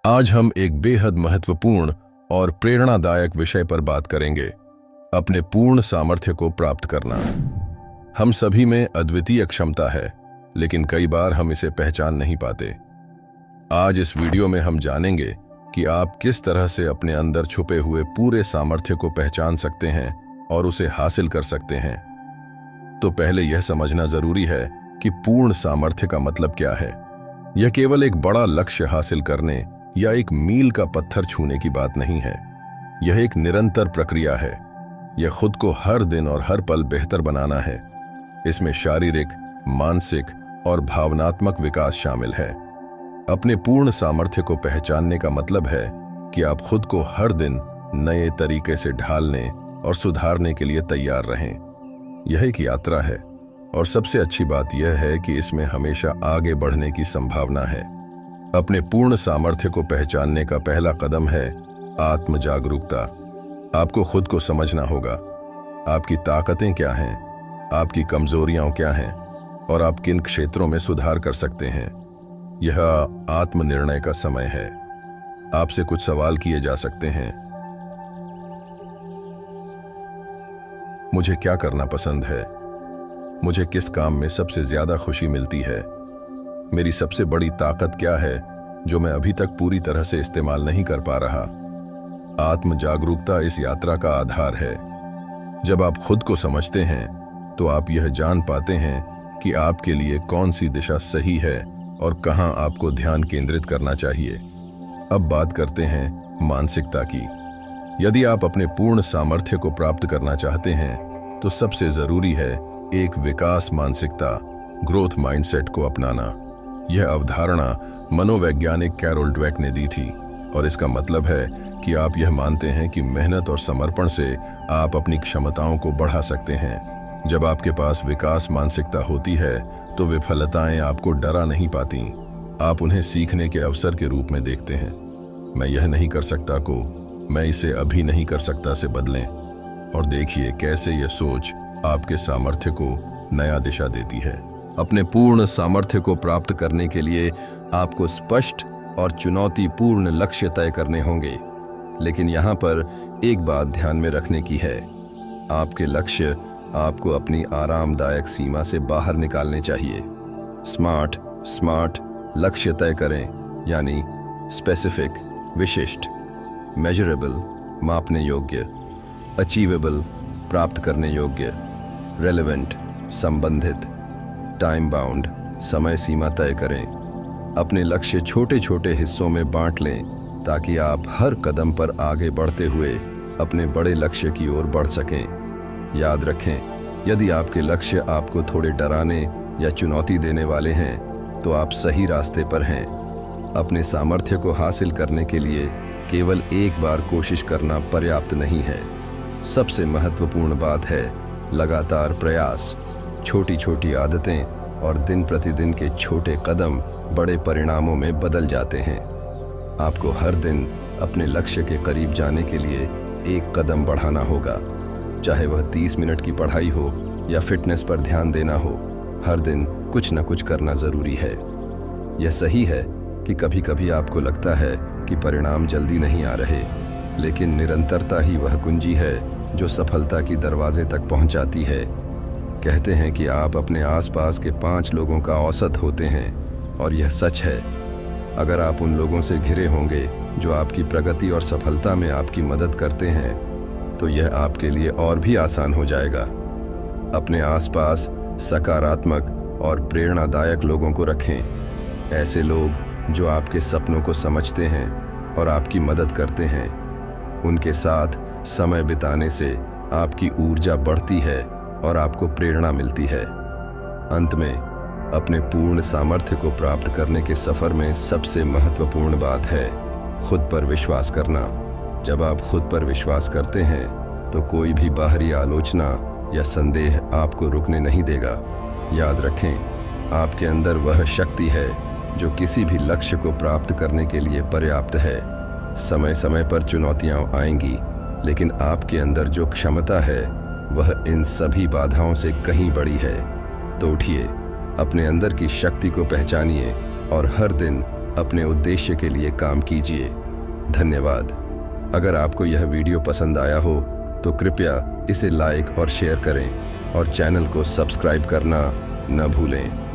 आज हम एक बेहद महत्वपूर्ण और प्रेरणादायक विषय पर बात करेंगे, अपने पूर्ण सामर्थ्य को प्राप्त करना। हम सभी में अद्वितीय क्षमता है, लेकिन कई बार हम इसे पहचान नहीं पाते। आज इस वीडियो में हम जानेंगे कि आप किस तरह से अपने अंदर छुपे हुए पूरे सामर्थ्य को पहचान सकते हैं और उसे हासिल कर सकते हैं। तो पहले यह समझना जरूरी है कि पूर्ण सामर्थ्य का मतलब क्या है। यह केवल एक बड़ा लक्ष्य हासिल करने या एक मील का पत्थर छूने की बात नहीं है। यह एक निरंतर प्रक्रिया है। यह खुद को हर दिन और हर पल बेहतर बनाना है। इसमें शारीरिक, मानसिक और भावनात्मक विकास शामिल है। अपने पूर्ण सामर्थ्य को पहचानने का मतलब है कि आप खुद को हर दिन नए तरीके से ढालने और सुधारने के लिए तैयार रहें। यह एक यात्रा है और सबसे अच्छी बात यह है कि इसमें हमेशा आगे बढ़ने की संभावना है। अपने पूर्ण सामर्थ्य को पहचानने का पहला कदम है आत्म जागरूकता। आपको खुद को समझना होगा। आपकी ताकतें क्या हैं, आपकी कमजोरियां क्या हैं और आप किन क्षेत्रों में सुधार कर सकते हैं। यह आत्मनिर्णय का समय है। आपसे कुछ सवाल किए जा सकते हैं। मुझे क्या करना पसंद है? मुझे किस काम में सबसे ज्यादा खुशी मिलती है? मेरी सबसे बड़ी ताकत क्या है जो मैं अभी तक पूरी तरह से इस्तेमाल नहीं कर पा रहा? आत्म जागरूकता इस यात्रा का आधार है। जब आप खुद को समझते हैं तो आप यह जान पाते हैं कि आपके लिए कौन सी दिशा सही है और कहां आपको ध्यान केंद्रित करना चाहिए। अब बात करते हैं मानसिकता की। यदि आप अपने पूर्ण सामर्थ्य को प्राप्त करना चाहते हैं तो सबसे जरूरी है एक विकास मानसिकता, ग्रोथ माइंडसेट को अपनाना। यह अवधारणा मनोवैज्ञानिक कैरोल ड्वेक ने दी थी और इसका मतलब है कि आप यह मानते हैं कि मेहनत और समर्पण से आप अपनी क्षमताओं को बढ़ा सकते हैं। जब आपके पास विकास मानसिकता होती है तो विफलताएं आपको डरा नहीं पाती। आप उन्हें सीखने के अवसर के रूप में देखते हैं। मैं यह नहीं कर सकता को मैं इसे अभी नहीं कर सकता से बदलें और देखिए कैसे यह सोच आपके सामर्थ्य को नया दिशा देती है। अपने पूर्ण सामर्थ्य को प्राप्त करने के लिए आपको स्पष्ट और चुनौतीपूर्ण लक्ष्य तय करने होंगे। लेकिन यहाँ पर एक बात ध्यान में रखने की है। आपके लक्ष्य आपको अपनी आरामदायक सीमा से बाहर निकालने चाहिए। स्मार्ट लक्ष्य तय करें, यानी स्पेसिफिक विशिष्ट, मेजरेबल मापने योग्य, अचीवेबल प्राप्त करने योग्य, रेलेवेंट संबंधित, टाइम बाउंड समय सीमा तय करें। अपने लक्ष्य छोटे छोटे हिस्सों में बांट लें ताकि आप हर कदम पर आगे बढ़ते हुए अपने बड़े लक्ष्य की ओर बढ़ सकें। याद रखें, यदि आपके लक्ष्य आपको थोड़े डराने या चुनौती देने वाले हैं तो आप सही रास्ते पर हैं। अपने सामर्थ्य को हासिल करने के लिए केवल एक बार कोशिश करना पर्याप्त नहीं है। सबसे महत्वपूर्ण बात है लगातार प्रयास। छोटी छोटी आदतें और दिन प्रतिदिन के छोटे कदम बड़े परिणामों में बदल जाते हैं। आपको हर दिन अपने लक्ष्य के करीब जाने के लिए एक कदम बढ़ाना होगा, चाहे वह 30 मिनट की पढ़ाई हो या फिटनेस पर ध्यान देना हो। हर दिन कुछ न कुछ करना जरूरी है। यह सही है कि कभी कभी आपको लगता है कि परिणाम जल्दी नहीं आ रहे, लेकिन निरंतरता ही वह कुंजी है जो सफलता की दरवाजे तक पहुंचाती है। कहते हैं कि आप अपने आसपास के 5 लोगों का औसत होते हैं, और यह सच है। अगर आप उन लोगों से घिरे होंगे जो आपकी प्रगति और सफलता में आपकी मदद करते हैं तो यह आपके लिए और भी आसान हो जाएगा। अपने आसपास सकारात्मक और प्रेरणादायक लोगों को रखें। ऐसे लोग जो आपके सपनों को समझते हैं और आपकी मदद करते हैं। उनके साथ समय बिताने से आपकी ऊर्जा बढ़ती है और आपको प्रेरणा मिलती है। अंत में अपने पूर्ण सामर्थ्य को प्राप्त करने के सफर में सबसे महत्वपूर्ण बात है खुद पर विश्वास करना। जब आप खुद पर विश्वास करते हैं तो कोई भी बाहरी आलोचना या संदेह आपको रुकने नहीं देगा। याद रखें, आपके अंदर वह शक्ति है जो किसी भी लक्ष्य को प्राप्त करने के लिए पर्याप्त है। समय समय पर चुनौतियां आएंगी, लेकिन आपके अंदर जो क्षमता है वह इन सभी बाधाओं से कहीं बड़ी है। तो उठिए, अपने अंदर की शक्ति को पहचानिए और हर दिन अपने उद्देश्य के लिए काम कीजिए। धन्यवाद। अगर आपको यह वीडियो पसंद आया हो तो कृपया इसे लाइक और शेयर करें और चैनल को सब्सक्राइब करना न भूलें।